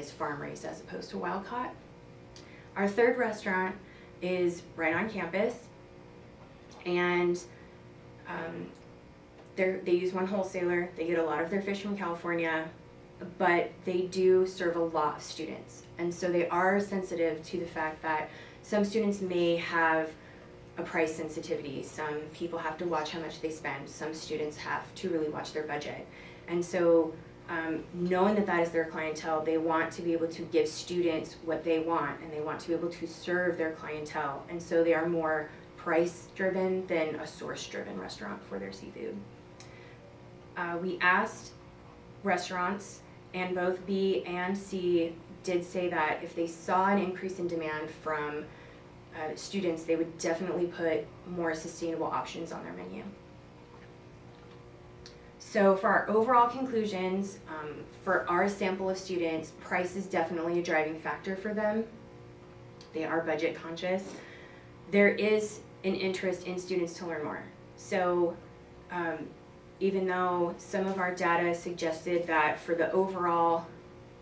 is farm raised as opposed to wild caught. Our third restaurant is right on campus, and they use one wholesaler. They get a lot of their fish from California, but they do serve a lot of students, and so they are sensitive to the fact that some students may have a price sensitivity. Some people have to watch how much they spend. Some students have to really watch their budget, and so knowing that that is their clientele, they want to be able to give students what they want, and they want to be able to serve their clientele, and so they are more price driven than a source driven restaurant for their seafood. We asked restaurants, and both B and C did say that if they saw an increase in demand from students, they would definitely put more sustainable options on their menu. So for our overall conclusions, for our sample of students, price is definitely a driving factor for them. They are budget conscious. There is an interest in students to learn more. So even though some of our data suggested that for the overall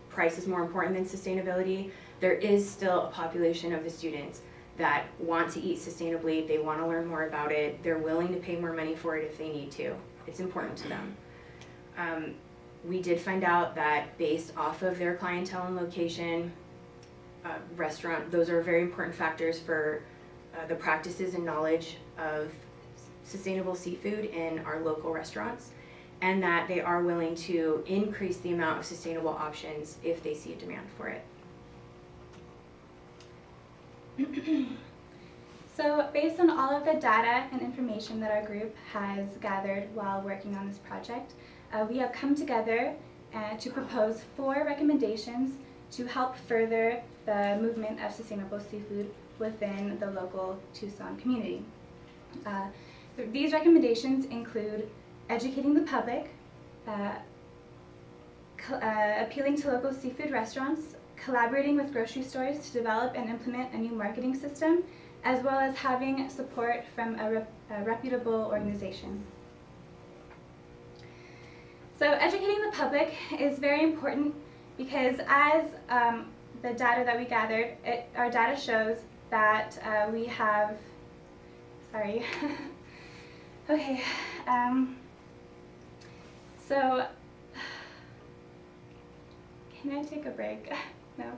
price is more important than sustainability, there is still a population of the students that want to eat sustainably, they want to learn more about it, they're willing to pay more money for it if they need to. It's important to them. We did find out that based off of their clientele and location, those are very important factors for the practices and knowledge of sustainable seafood in our local restaurants, and that they are willing to increase the amount of sustainable options if they see a demand for it. So based on all of the data and information that our group has gathered while working on this project, we have come together to propose 4 recommendations to help further the movement of sustainable seafood within the local Tucson community. These recommendations include educating the public, appealing to local seafood restaurants, collaborating with grocery stores to develop and implement a new marketing system, as well as having support from a reputable organization. So educating the public is very important because as the data that we gathered, our data shows that we have, sorry, okay, so can I take a break? No.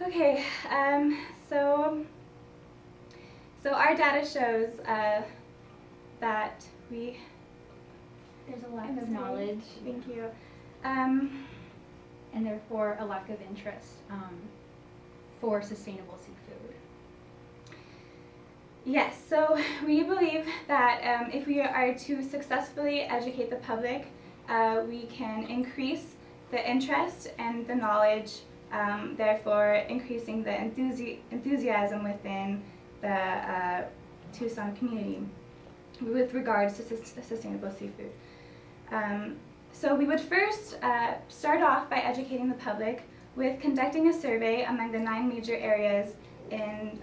Okay, so our data shows that there's a lack of knowledge. Thank you. And therefore a lack of interest for sustainable seafood. Yes, so we believe that if we are to successfully educate the public, we can increase the interest and the knowledge, therefore increasing the enthusiasm within the Tucson community with regards to sustainable seafood. So we would first start off by educating the public with conducting a survey among the 9 major areas in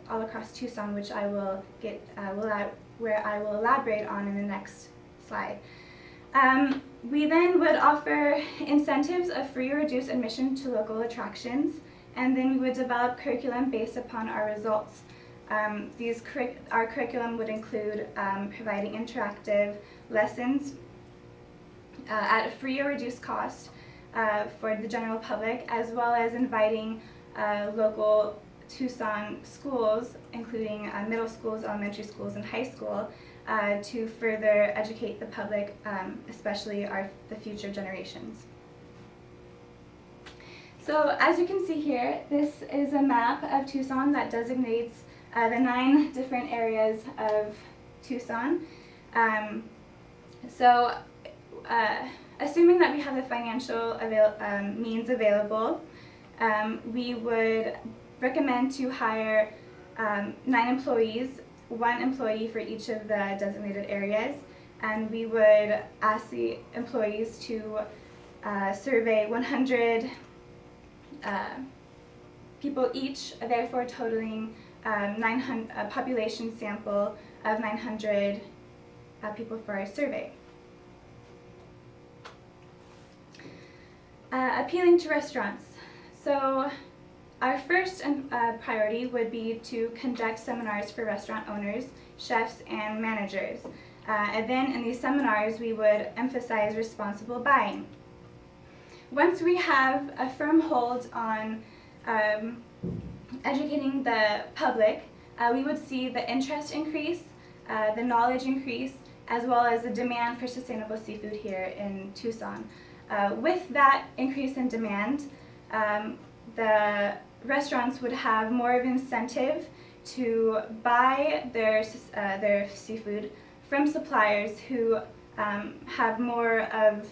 all across Tucson, which I will where I will elaborate on in the next slide. We then would offer incentives of free or reduced admission to local attractions, and then we would develop curriculum based upon our results. Our curriculum would include providing interactive lessons at a free or reduced cost for the general public, as well as inviting local Tucson schools, including middle schools, elementary schools, and high school, to further educate the public, especially the future generations. So as you can see here, this is a map of Tucson that designates the 9 different areas of Tucson. Assuming that we have the financial means available, we would recommend to hire 9 employees, 1 employee for each of the designated areas, and we would ask the employees to survey 100 people each, therefore totaling a population sample of 900 people for our survey. Appealing to restaurants. So our first priority would be to conduct seminars for restaurant owners, chefs, and managers. And then in these seminars, we would emphasize responsible buying. Once we have a firm hold on educating the public, we would see the interest increase, the knowledge increase, as well as the demand for sustainable seafood here in Tucson. With that increase in demand, the restaurants would have more of an incentive to buy their seafood from suppliers who have more of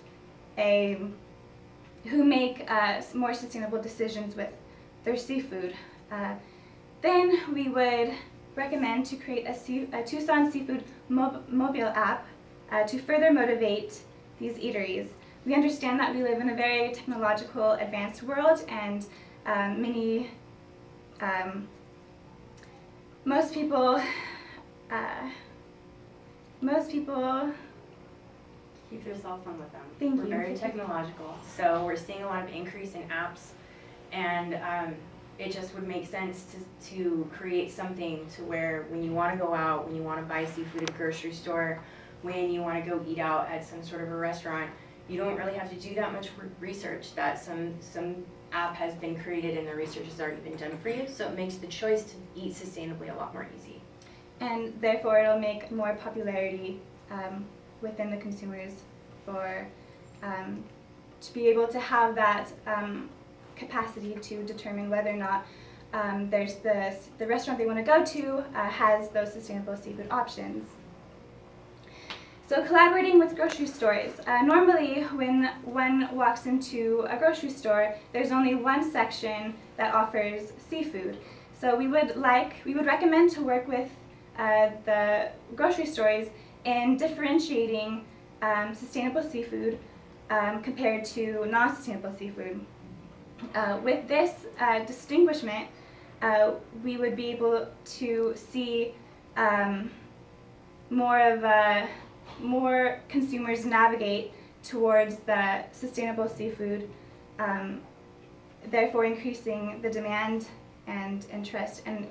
who make more sustainable decisions with their seafood. Then we would recommend to create a Tucson Seafood mobile app to further motivate these eateries. We understand that we live in a very technological, advanced world, and most people Keep their cell phone with them. Thank We're you. very technological, so we're seeing a lot of increase in apps, and it just would make sense to create something to where when you want to go out, when you want to buy seafood at a grocery store, when you want to go eat out at some sort of a restaurant, you don't really have to do that much research. That some app has been created and the research has already been done for you, so it makes the choice to eat sustainably a lot more easy. And therefore it'll make more popularity within the consumers for to be able to have that capacity to determine whether or not there's the restaurant they want to go to has those sustainable seafood options. So collaborating with grocery stores. Normally when one walks into a grocery store, there's only one section that offers seafood. So we would recommend to work with the grocery stores in differentiating sustainable seafood compared to non-sustainable seafood. With this distinguishment, we would be able to see more consumers navigate towards the sustainable seafood, therefore increasing the demand and interest and